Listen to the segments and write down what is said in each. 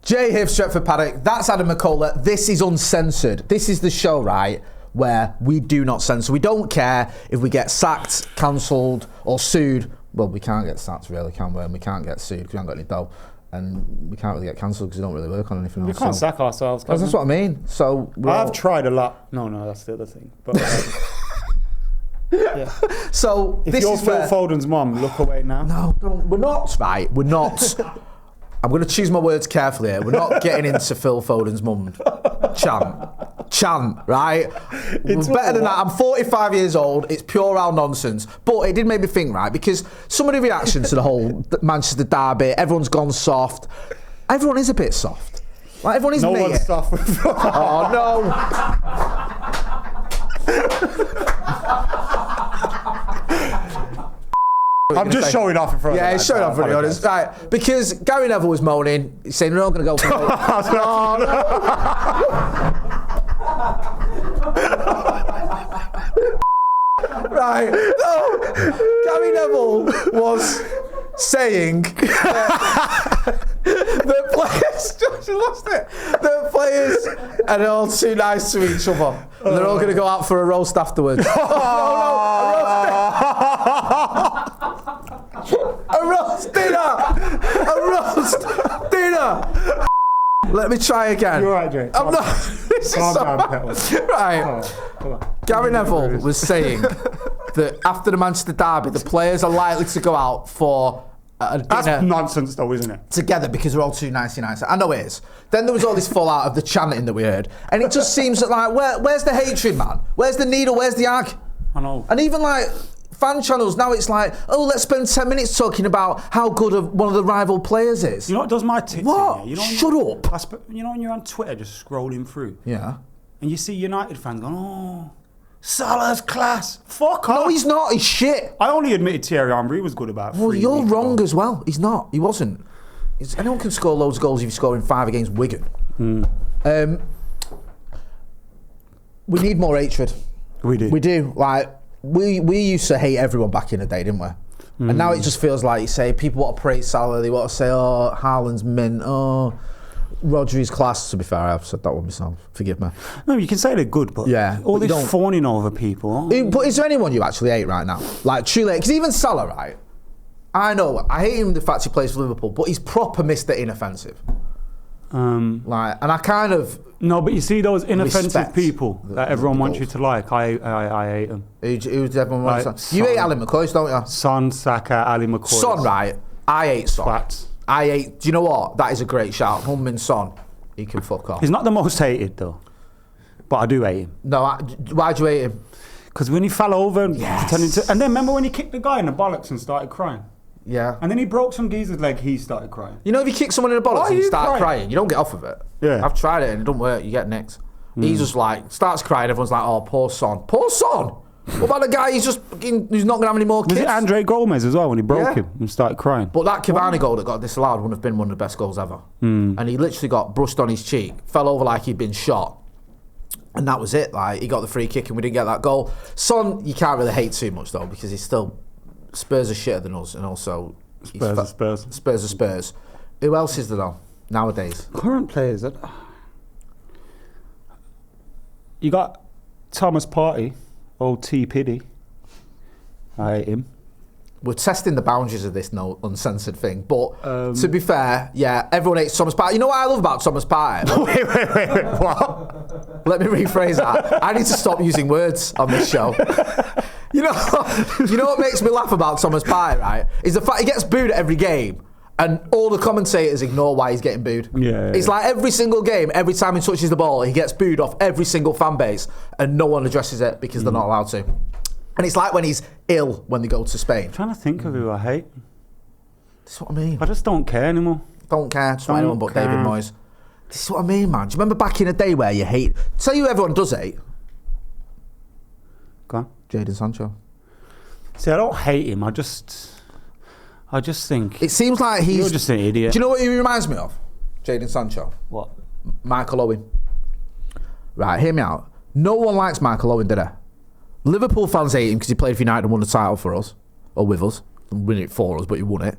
Jay here, Stretford, Paddock. That's Adam McKola. This is Uncensored. This is the show, right, where we do not censor. We don't care if we get sacked, cancelled, or sued. Well, we can't get sacked, really, can we? And we can't get sued because we haven't got any dough. And we can't really get cancelled because we don't really work on anything else. We can't sack ourselves. That's what I mean. So I've tried a lot. No, that's the other thing. But yeah. So if this you're is Phil where... Foden's mum, look away now. No, don't. We're not, right? We're not. I'm going to choose my words carefully here. We're not getting into Phil Foden's mum chant, right? It's better than that. I'm 45 years old. It's pure old nonsense. But it did make me think, right? Because some of the reactions to the whole Manchester derby, everyone's gone soft. Everyone is a bit soft. Like, everyone is no one's soft. Oh, no. I'm just showing off in front of you. Yeah, he's showing off for the audience. Right, because Gary Neville was moaning, he's saying, we're not going to go for it. Right, no. Gary Neville was saying that players, Josh, you lost it. The players are all too nice to each other. And they're all going to go out for a roast afterwards. A roast dinner! A roast dinner! Let me try again. You're right, Jay. I'm not. This is so right. Come on. Gary Neville was saying that after the Manchester derby, the players are likely to go out for a dinner. That's nonsense, though, isn't it? Together because they're all too nicey. I know it is. Then there was all this fallout of the chanting that we heard, and it just seems that like, where's the hatred, man? Where's the needle? Where's the ag? I know. And even like fan channels now, it's like, oh, let's spend 10 minutes talking about how good one of the rival players is. You know what does my tits What? in? You know Shut up. You know when you're on Twitter just scrolling through, Yeah. and you see United fans going, "Oh, Salah's class." Fuck off. No, he's not. He's shit. I only admitted Thierry Henry was good about 3 Well, you're weeks wrong ago. as well. He's not. He wasn't. Anyone can score loads of goals if you're scoring 5 against Wigan. We need more hatred. We do. We do. Like, we used to hate everyone back in the day, didn't we? And now it just feels like, you say, people want to praise Salah, they want to say, oh, Haaland's mint, oh, Rodri's class. To be fair, I've said that one myself. Forgive me. No, you can say they're good, but yeah, all but this fawning over people. But is there anyone you actually hate right now? Like, truly, because even Salah, right? I know, I hate him the fact he plays for Liverpool, but he's proper Mr. Inoffensive. Like, and I kind of... No, but you see those inoffensive people that everyone wants you goals. to like. I hate them. Who's everyone wants Like, to... You hate Ali McCoy, don't you? Son, Saka, Ali McCoy. Son, right? I hate Son. Twats. I hate... Do you know what? That is a great shout. Heung-min Son. He can fuck off. He's not the most hated, though. But I do hate him. No, why do you hate him? Because when he fell over and Yes. turned into... And then remember when he kicked the guy in the bollocks and started crying? Yeah. And then he broke some geezer's leg, he started crying. You know, if you kick someone in the bollocks and you start crying, you don't get off of it. Yeah. I've tried it and it doesn't work. You get nicked. He's just like, starts crying, everyone's like, oh, poor Son. Poor Son? What about the guy who's not going to have any more kids? Was it Andre Gomez as well when he broke Yeah. him and started crying? But that Cavani goal that got disallowed wouldn't have been one of the best goals ever. And he literally got brushed on his cheek, fell over like he'd been shot. And that was it. Like, he got the free kick and we didn't get that goal. Son, you can't really hate too much, though, because he's still... Spurs are shitter than us, and also... Spurs are Spurs. Spurs are Spurs. Who else is there, though, nowadays? Current players. You got Thomas Partey, old T. Piddy. I hate him. We're testing the boundaries of this uncensored thing, but to be fair, yeah, everyone hates Thomas Partey. You know what I love about Thomas Partey? wait, what? Let me rephrase that. I need to stop using words on this show. You know what makes me laugh about Thomas Partey, right? Is the fact he gets booed at every game, and all the commentators ignore why he's getting booed. Yeah. It's like every single game, every time he touches the ball, he gets booed off every single fan base, and no one addresses it because they're not allowed to. And it's like when he's ill when they go to Spain. I'm trying to think of who I hate. That's what I mean. I just don't care anymore. Don't care. Just not anyone but David Moyes. This is what I mean, man. Do you remember back in the day where you hate... Tell you who everyone does hate. Go on. Jadon Sancho. See, I don't hate him. I just think... It seems like he's... You're just an idiot. Do you know what he reminds me of? Jadon Sancho. What? Michael Owen. Right, hear me out. No one likes Michael Owen, did they? Liverpool fans hate him because he played for United and won the title for us. Or with us. Win it for us, but he won it.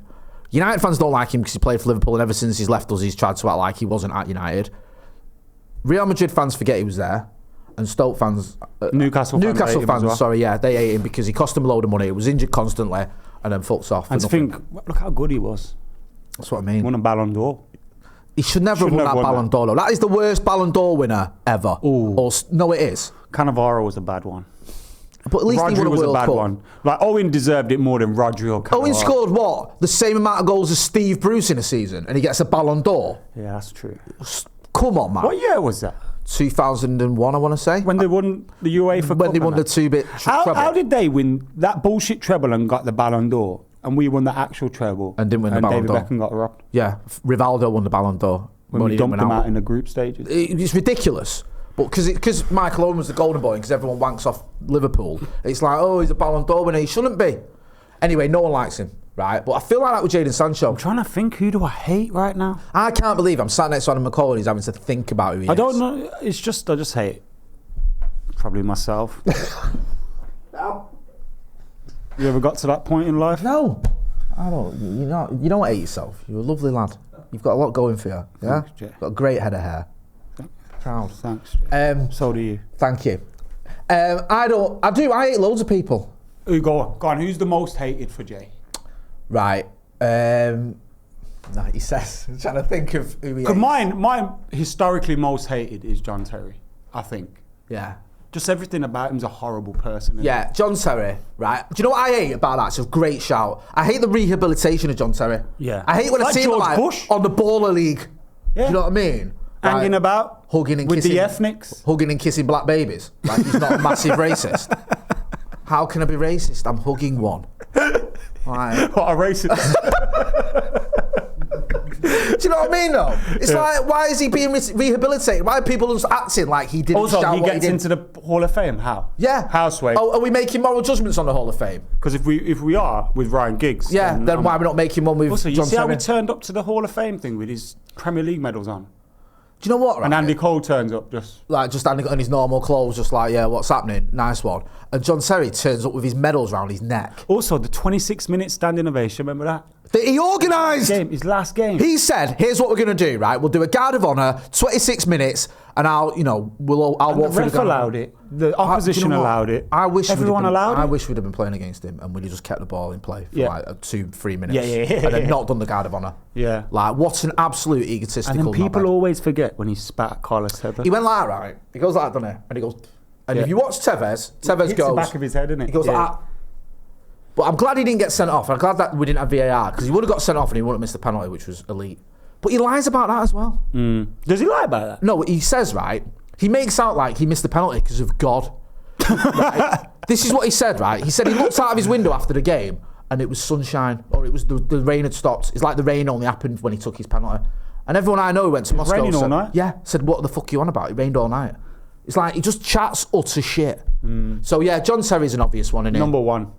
United fans don't like him because he played for Liverpool, and ever since he's left us, he's tried to act like he wasn't at United. Real Madrid fans forget he was there, and Stoke fans... Newcastle fans, well. Sorry, yeah, they hate him because he cost them a load of money. He was injured constantly, and then fucks off. And to think, look how good he was. That's what I mean. Won a Ballon d'Or. He should never have won that Ballon d'Or. That is the worst Ballon d'Or winner ever. No, it is. Cannavaro was a bad one. But at least Rodri he won a was World a bad Cup. one. Like, Owen deserved it more than Rodri or Cannavaro. Owen scored what? The same amount of goals as Steve Bruce in a season, and he gets a Ballon d'Or? Yeah, that's true. Come on, man. What year was that? 2001, I want to say. When they won the UEFA Cup. When they won the two-bit treble. How did they win that bullshit treble and got the Ballon d'Or, and we won the actual treble? And didn't win the Ballon d'Or. And David Beckham got robbed. Yeah, Rivaldo won the Ballon d'Or. When we dumped them out in the group stages. It's ridiculous. But because Michael Owen was the golden boy and because everyone wanks off Liverpool, it's like, oh, he's a Ballon d'Or winner. He shouldn't be. Anyway, no one likes him, right? But I feel like that with Jadon Sancho. I'm trying to think, who do I hate right now? I can't believe I'm sat next to Adam McKola and he's having to think about who he is. I don't know. It's just, I just hate probably myself. You ever got to that point in life? No. I don't. You don't hate yourself. You're a lovely lad. You've got a lot going for you. Yeah? Thanks, Jay. Got a great head of hair. Proud. Thanks. So do you. Thank you. I hate loads of people. Go on. Who's the most hated for Jay? Right. No, he says. I'm trying to think of who he is. Mine historically most hated is John Terry, I think. Yeah. Just everything about him's a horrible person. Yeah, John Terry, right? Do you know what I hate about that? It's a great shout. I hate the rehabilitation of John Terry. Yeah. I hate when I see him like on the baller league. Yeah. Do you know what I mean? Hanging about, hugging and with kissing, the ethnics, hugging and kissing black babies. Like he's not a massive racist. How can I be racist? I'm hugging one. Like, what a racist! Do you know what I mean? Though it's like, why is he being rehabilitated? Why are people just acting like he didn't? Also, shout he what gets he did? into the Hall of Fame. How? Yeah. Houseway. Oh, are we making moral judgments on the Hall of Fame? Because if we are with Ryan Giggs, yeah, then why are we not making one with also, John you see Terry? how he turned up to the Hall of Fame thing with his Premier League medals on? Do you know what? Right? And Andy Cole turns up just standing in his normal clothes, just like, yeah, what's happening? Nice one. And John Terry turns up with his medals around his neck. Also, the 26-minute standing ovation. Remember that? That he organised. His last game. He said, "Here's what we're going to do. Right, we'll do a guard of honour, 26 minutes, and I'll walk through the ref allowed it. The opposition allowed it. I wish everyone allowed it. I wish we'd have been playing against him and we'd have just kept the ball in play for like 2-3 minutes. Yeah. And then not done the guard of honour. Yeah. Like, what an absolute egotistical. And then people always forget when he spat at Carlos Tevez. He went like that, right? He goes like that, doesn't he? And he goes. And if you watch Tevez hits goes. the back of his head, isn't it? He goes like that. But I'm glad he didn't get sent off. I'm glad that we didn't have VAR because he would have got sent off and he wouldn't have missed the penalty, which was elite. But he lies about that as well. Does he lie about that? No, he says, right, he makes out like he missed the penalty because of God. Right? This is what he said, right? He said he looked out of his window after the game and it was sunshine, or it was the rain had stopped. It's like the rain only happened when he took his penalty. And everyone I know who went to Moscow raining said, all night? Yeah, said, what the fuck are you on about? It rained all night. It's like he just chats utter shit. So yeah, John Terry's an obvious one, isn't it? Number one.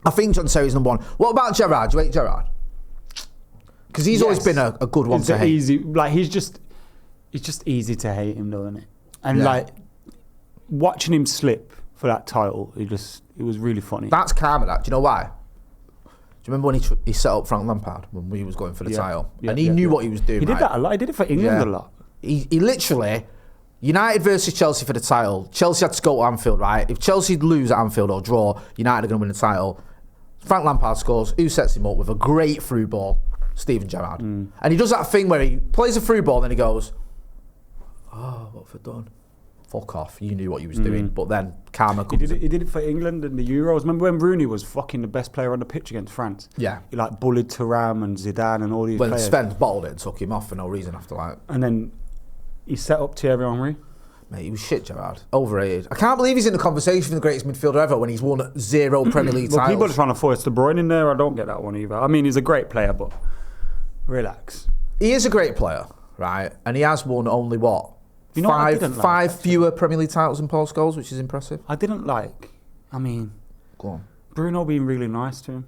I think John Terry's number one. What about Gerrard? Do you hate Gerrard? Because he's always been a good one to hate. Easy, like it's just easy to hate him, though, isn't it? And like watching him slip for that title, it was really funny. That's karma. That. Do you know why? Do you remember when he set up Frank Lampard when we was going for the title, and he knew what he was doing? He did that a lot. He did it for England a lot. He literally. United versus Chelsea for the title. Chelsea had to go to Anfield, right? If Chelsea lose at Anfield or draw, United are going to win the title. Frank Lampard scores. Who sets him up with a great through ball? Steven Gerrard. And he does that thing where he plays a through ball and then he goes, oh, what have I done? Fuck off. You knew what he was doing. But then karma comes He did it for England in the Euros. Remember when Rooney was fucking the best player on the pitch against France? Yeah. He like bullied Thuram and Zidane and all these when players. Sven bottled it and took him off for no reason after like... And then he set up Thierry Henry. Mate, he was shit, Gerrard. Overrated. I can't believe he's in the conversation for the greatest midfielder ever when he's won 0 Premier League titles. People are trying to force De Bruyne in there. I don't get that one either. I mean, he's a great player, but relax. He is a great player, right? And he has won only what? You know five fewer Premier League titles than Paul Scholes, which is impressive. I didn't like. I mean, go on. Bruno being really nice to him.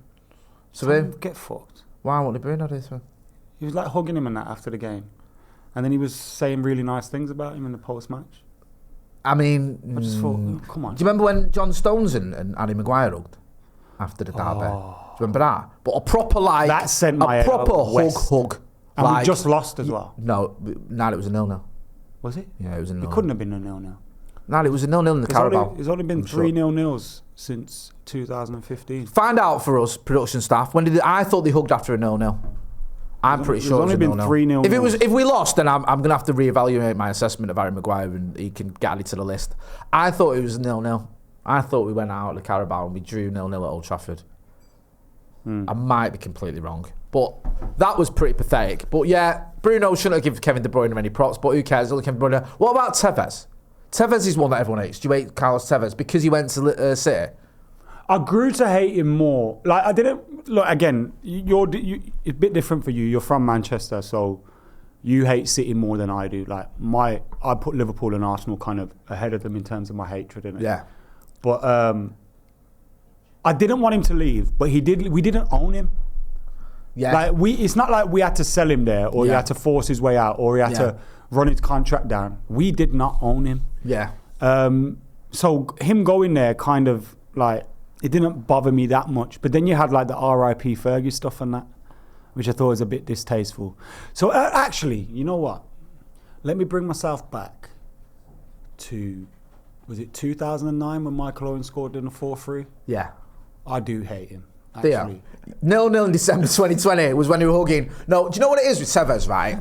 So get fucked. Why? What did Bruno do to him? He was like hugging him and that after the game, and then he was saying really nice things about him in the post-match. I mean, I just thought, come on. Do you remember when John Stones and Harry Maguire hugged after the derby? Oh. Remember that? But a proper like That sent my a head proper up west. hug. And like, we just lost as well. No, it was a 0-0. Was it? Yeah, it was a 0-0. It couldn't have been a 0-0. No, it was a 0-0 in the Carabao. There's only been 3 0-0s since 2015. Find out for us, production staff. I thought they hugged after a 0-0. I'm pretty sure There's only been 3 0-0. If we lost, then I'm gonna have to reevaluate my assessment of Harry Maguire, and he can get added to the list. I thought it was a 0-0. I thought we went out of the Carabao and we drew 0-0 at Old Trafford. I might be completely wrong, but that was pretty pathetic. But yeah, Bruno shouldn't have given Kevin De Bruyne any props, but who cares? Only Kevin De Bruyne. What about Tevez? Tevez is one that everyone hates. Do you hate Carlos Tevez because he went to City? I grew to hate him more. Like, I didn't... Look, again, it's a bit different for you. You're from Manchester, so you hate City more than I do. Like, I put Liverpool and Arsenal kind of ahead of them in terms of my hatred, innit? Yeah. But I didn't want him to leave, but we didn't own him. Yeah. Like, it's not like we had to sell him there, or he had to force his way out, or he had to run his contract down. We did not own him. Yeah. So him going there kind of like, it didn't bother me that much. But then you had like the R.I.P. Fergie stuff and that, which I thought was a bit distasteful. So actually, you know what? Let me bring myself back to, was it 2009 when Michael Owen scored in a 4-3? Yeah. I do hate him, actually. 0-0 in December 2020 was when he was hugging. No, do you know what it is with Tevez, right?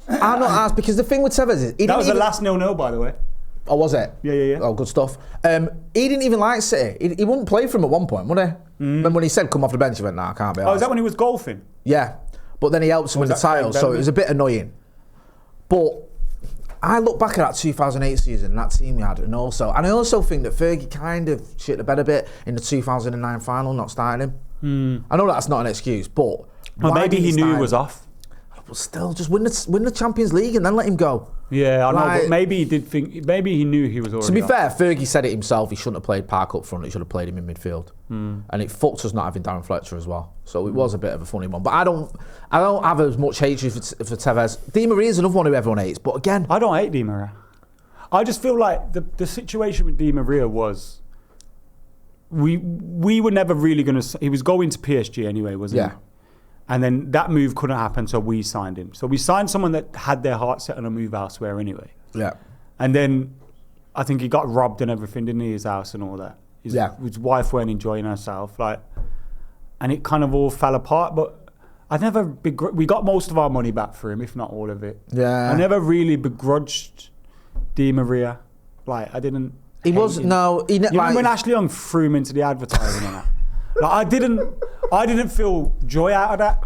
I'm not asked, because the thing with Tevez is... That was the last 0-0, by the way. Oh, was it? Yeah. Oh, good stuff. He didn't even like City. He wouldn't play for him at one point, would he? Remember when he said, come off the bench, he went, nah, I can't be arsed. Oh, is that when he was golfing? Yeah. But then he helped him win the title, so it was a bit annoying. But I look back at that 2008 season, that team we had, and I also think that Fergie kind of shit the bed a bit in the 2009 final, not starting him. I know that's not an excuse, but... Well, maybe he knew he was off. But still, just win the Champions League and then let him go. Yeah, I know, but maybe he did think... Maybe he knew he was already To be off. fair, Fergie said it himself, he shouldn't have played Park up front, he should have played him in midfield. And it fucked us not having Darren Fletcher as well. So it was a bit of a funny one. But I don't have as much hatred for Tevez. Di Maria is another one who everyone hates, but again... I don't hate Di Maria. I just feel like the situation with Di Maria was... We were never really going to... He was going to PSG anyway, wasn't he? And then that move couldn't happen, so we signed him. So we signed someone that had their heart set on a move elsewhere anyway. Yeah. And then I think he got robbed and everything, didn't he? His house and all that. His wife weren't enjoying herself. And it kind of all fell apart. But we got most of our money back for him, if not all of it. Yeah. I never really begrudged Di Maria. I didn't... He was... him. No... You remember when Ashley Young threw him into the advertising and that? I didn't feel joy out of that,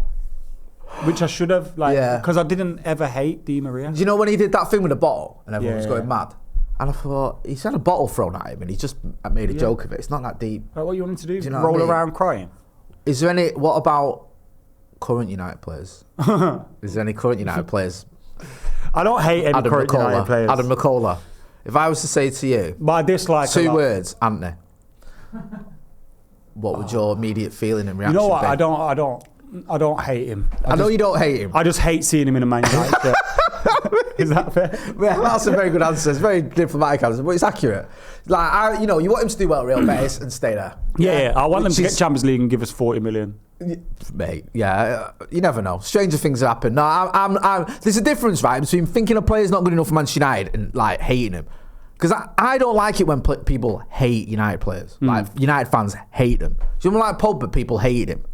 which I should have, because I didn't ever hate Di Maria. Do you know when he did that thing with the bottle and everyone was going mad? And I thought, he's had a bottle thrown at him and he just made a joke of it. It's not that deep. Like, what you wanted to do? You know roll around crying? Is there any... What about current United players? Is there any current United players? I don't hate any current United players. Adam McKola. If I was to say to you... But I dislike 2 words, Anthony. What would your immediate feeling and reaction be? You know what? I don't hate him. I know you don't hate him. I just hate seeing him in a Man United shirt. Is that fair? Yeah, that's a very good answer. It's a very diplomatic answer, but it's accurate. You want him to do well at Real Betis and stay there. Yeah. I want them to get Champions League and give us 40 million. Mate, you never know. Stranger things happen. No, there's a difference, right, between thinking a player's not good enough for Manchester United and hating him. Because I don't like it when people hate United players. United fans hate them. Do you remember Pogba, people hated him?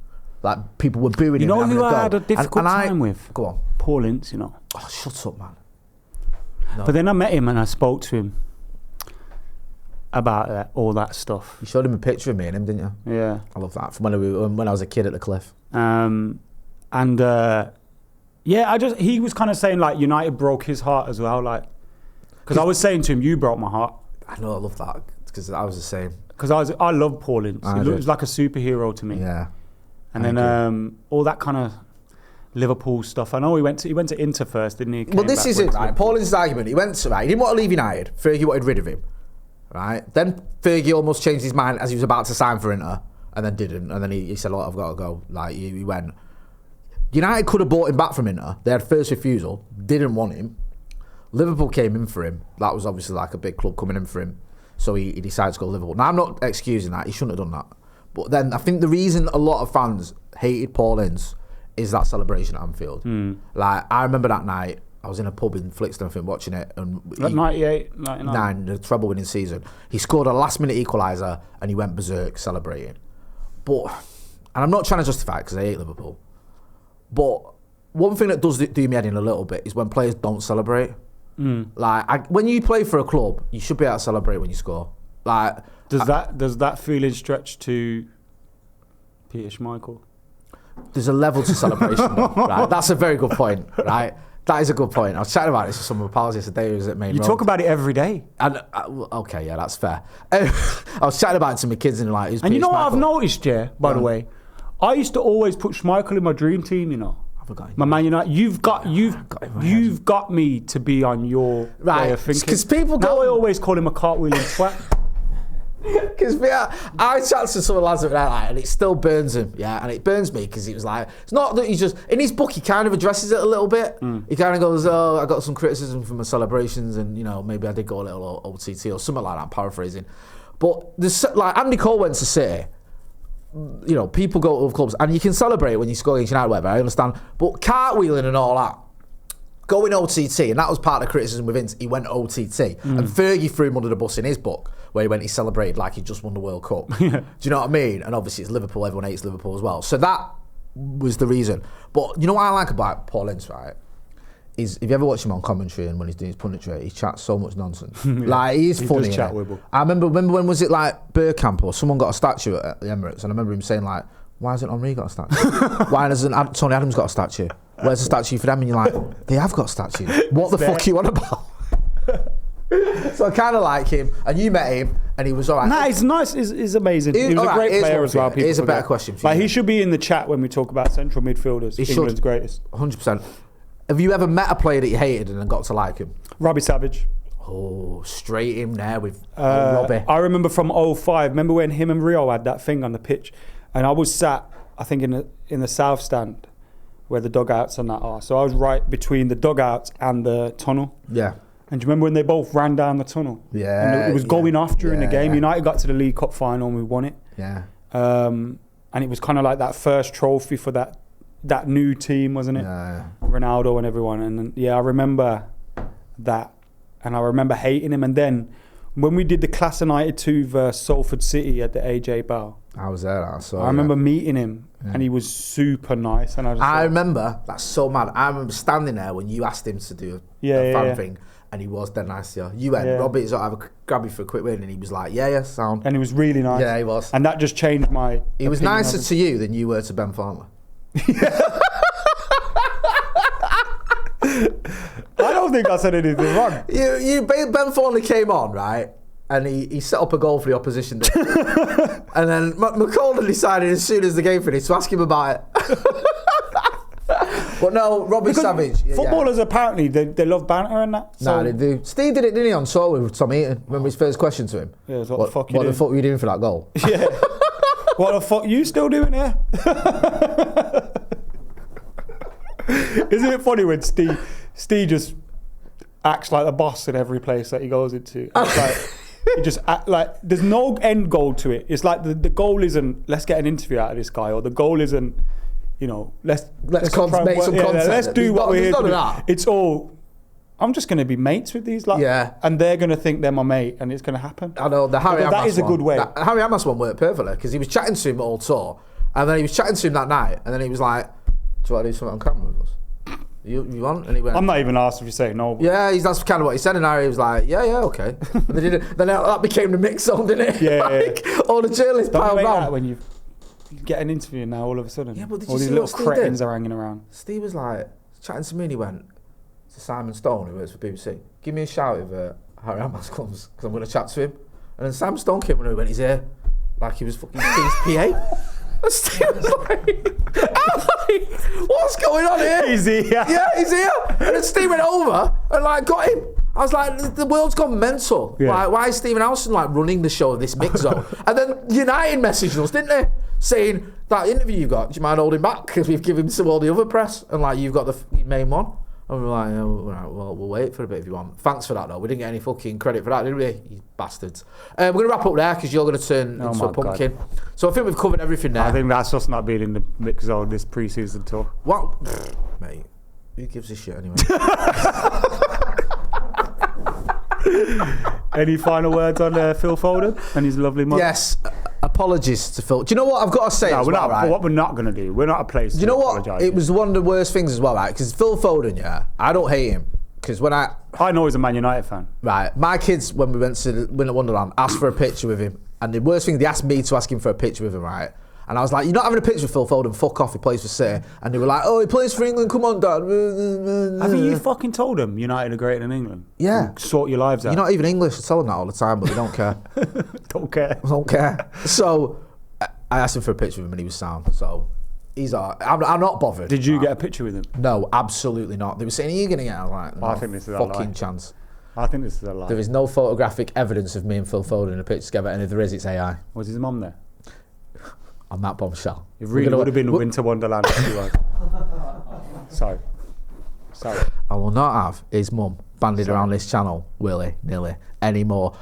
People were booing him. You know who I had a difficult time with? Go on. Paul Ince, you know. Oh, shut up, man. No. But then I met him and I spoke to him about all that stuff. You showed him a picture of me and him, didn't you? Yeah. I love that. From when I was a kid at the cliff. He was kind of saying United broke his heart as well, because I was saying to him, you broke my heart. I know, I love that, because I was the same. Because I love Paul Ince. He was like a superhero to me. Yeah. And then all that kind of Liverpool stuff. I know he went to Inter first, didn't he? Well, this is it, right? Paul Ince's argument. He didn't want to leave United. Fergie wanted rid of him, right? Then Fergie almost changed his mind as he was about to sign for Inter, and then didn't. And then he said, "Oh, I've got to go." He went. United could have bought him back from Inter. They had first refusal. Didn't want him. Liverpool came in for him. That was obviously a big club coming in for him. So he decided to go to Liverpool. Now, I'm not excusing that. He shouldn't have done that. But then I think the reason a lot of fans hated Paul Ince is that celebration at Anfield. Like, I remember that night, I was in a pub in Flixton, I think, watching it. And 98, 99? The treble winning season. He scored a last minute equaliser and he went berserk celebrating. But, and I'm not trying to justify it because I hate Liverpool, but one thing that does do me head in a little bit is when players don't celebrate. Like, when you play for a club, you should be able to celebrate when you score. Like, does that feeling stretch to Peter Schmeichel? There's a level to celebration, right? That's a very good point, right? That is a good point. I was chatting about this with some of my pals yesterday. Who was at Main You Road. talk about it every day. And okay, yeah, that's fair. I was chatting about it to my kids and like, who's And you know Peter what I've Schmeichel? noticed, yeah, by the way? I used to always put Schmeichel in my dream team, you know. My Man United, you've got me to be on your way of thinking. Because people now go. I always call him a cartwheeling twat. Because I chat to some lads at night and it still burns him, yeah, and it burns me because he was like, it's not that he's just in his book. He kind of addresses it a little bit. He kind of goes, "Oh, I got some criticism from my celebrations, and you know maybe I did go a little OTT or something like that." I'm paraphrasing, but there's like Andy Cole went to City. You know, people go to other clubs and you can celebrate when you score against United, whatever. I understand, but cartwheeling and all that. Going OTT, and that was part of the criticism with Ince. He went OTT, and Fergie threw him under the bus in his book, where he celebrated like he just won the World Cup. Do you know what I mean? And obviously it's Liverpool, everyone hates Liverpool as well. So that was the reason. But you know what I like about Paul Ince, right? Is if you ever watch him on commentary and when he's doing his punditry, he chats so much nonsense. Like, he's funny. Does chat wibble. I remember when was it like Bergkamp or someone got a statue at the Emirates, and I remember him saying like, why hasn't Henry got a statue? Why hasn't Tony Adams got a statue? Where's the statue for them? And you're like, they have got a statue. What the fuck are you on about? So I kind of like him, and you met him, and he was all right. Nah, he's nice. He's amazing. He was a great player as well. Here's a better question for you. Like, he should be in the chat when we talk about central midfielders. England's greatest. 100%. Have you ever met a player that you hated and then got to like him? Robbie Savage. Oh, straight in there with Robbie. I remember from 05. Remember when him and Rio had that thing on the pitch, and I was sat, I think in the south stand, where the dugouts and that are. So I was right between the dugouts and the tunnel. Yeah. And do you remember when they both ran down the tunnel? Yeah. And it was going off during the game. Yeah. United got to the League Cup final and we won it. Yeah. And it was kind of like that first trophy for that new team, wasn't it? Yeah. Ronaldo and everyone. And yeah, I remember that. And I remember hating him. And then when we did the Class United 2 versus Salford City at the AJ Bow, I was there. I remember meeting him, and he was super nice. And I remember, that's so mad. I remember standing there when you asked him to do a fan thing, and he was dead nice to you. You went, Robbie, so I have grab you for a quick win, and he was like, yeah, sound. And he was really nice. Yeah, he was. And that just changed my. He was nicer to you than you were to Ben Farmer. I don't think I said anything wrong. Ben Thornley came on, right? And he set up a goal for the opposition. And then McKola decided as soon as the game finished to ask him about it. But no, Robbie Savage. Footballers apparently, they love banter and that. Nah, they do. Steve did it, didn't he, on tour with Tom Eaton? Remember his first question to him? Yeah, what the fuck were you doing for that goal? Yeah. What the fuck you still doing here? Isn't it funny when Steve just acts like the boss in every place that he goes into? It's like, he just act like there's no end goal to it. It's like the goal isn't let's get an interview out of this guy, or the goal isn't, you know, let's make some content. Let's do what we're here to do. That. It's all, I'm just going to be mates with these lads, and they're going to think they're my mate, and it's going to happen. I know the Harry Hamas that is a good way. The Harry Hamas one worked perfectly because he was chatting to him all tour, and then he was chatting to him that night, and then he was like, "Do you want to do something on camera with us? You want?" And he went, I'm not even asked if you say no. Yeah, that's kind of what he said, and Harry was like, "Yeah, okay." And they did it. Then that became the mix zone, didn't it? Yeah, all the journalists piled on. When you get an interview now, all of a sudden, but did all you these see little what Steve cretins did? are hanging around. Steve was like chatting to me, and he went to Simon Stone, who works for BBC. Give me a shout if Harry Hamas comes, because I'm going to chat to him. And then Sam Stone came and he went, he's here, like he was fucking Steve's PA. And Steve was like, what's going on here? He's here. Yeah, he's here. And then Steve went over and like got him. I was like, the world's gone mental. Yeah. Like, why is Stephen Howson like running the show, this mix zone? And then United messaged us, didn't they? Saying, that interview you've got, do you mind holding back? Because we've given him to all the other press. And like, you've got the main one. And we're like, oh, right, well, we'll wait for a bit if you want. Thanks for that, though. We didn't get any fucking credit for that, did we? You bastards. We're going to wrap up there because you're going to turn into a pumpkin. God. So I think we've covered everything there. I think that's just not being in the mix zone this pre-season tour. What? Mate, who gives a shit anyway? Any final words on Phil Foden and his lovely mother? Yes. Apologies to Phil. Do you know what I've got to say? No, as well, right? What we're not going to do. We're not a place. Do you know what? It was one of the worst things as well, right? Because Phil Foden, yeah, I don't hate him because when I know he's a Man United fan. Right, my kids when we went to Winter Wonderland asked for a picture with him, and the worst thing they asked me to ask him for a picture with him, right? And I was like, "You're not having a picture with Phil Foden. Fuck off. He plays for City." And they were like, "Oh, he plays for England. Come on, Dad." Haven't you fucking told them United are greater than England? Yeah. Sort your lives out. You're not even English. I tell them that all the time, but they don't care. Don't care. Don't care. So I asked him for a picture of him, and he was sound. So he's all right. I'm not bothered. Did you get a picture with him? No, absolutely not. They were saying, "Are you going to get out?" Right? No, I think this is a fucking lie. chance. I think this is a lie. There is no photographic evidence of me and Phil Foden in a picture together, and if there is, it's AI. Was his mum there? On that bombshell. It really would have been Winter Wonderland if he was. Sorry. I will not have his mum bandied around this channel willy-nilly anymore.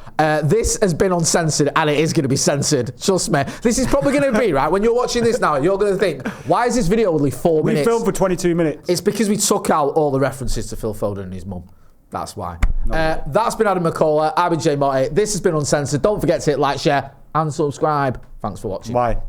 This has been Uncensored, and it is going to be censored. Trust me. This is probably going to be, right, when you're watching this now, you're going to think, why is this video only 4 minutes? We filmed for 22 minutes. It's because we took out all the references to Phil Foden and his mum. That's why. That's been Adam McKola. I've been Jay Motti. This has been Uncensored. Don't forget to hit like, share, and subscribe. Thanks for watching. Bye.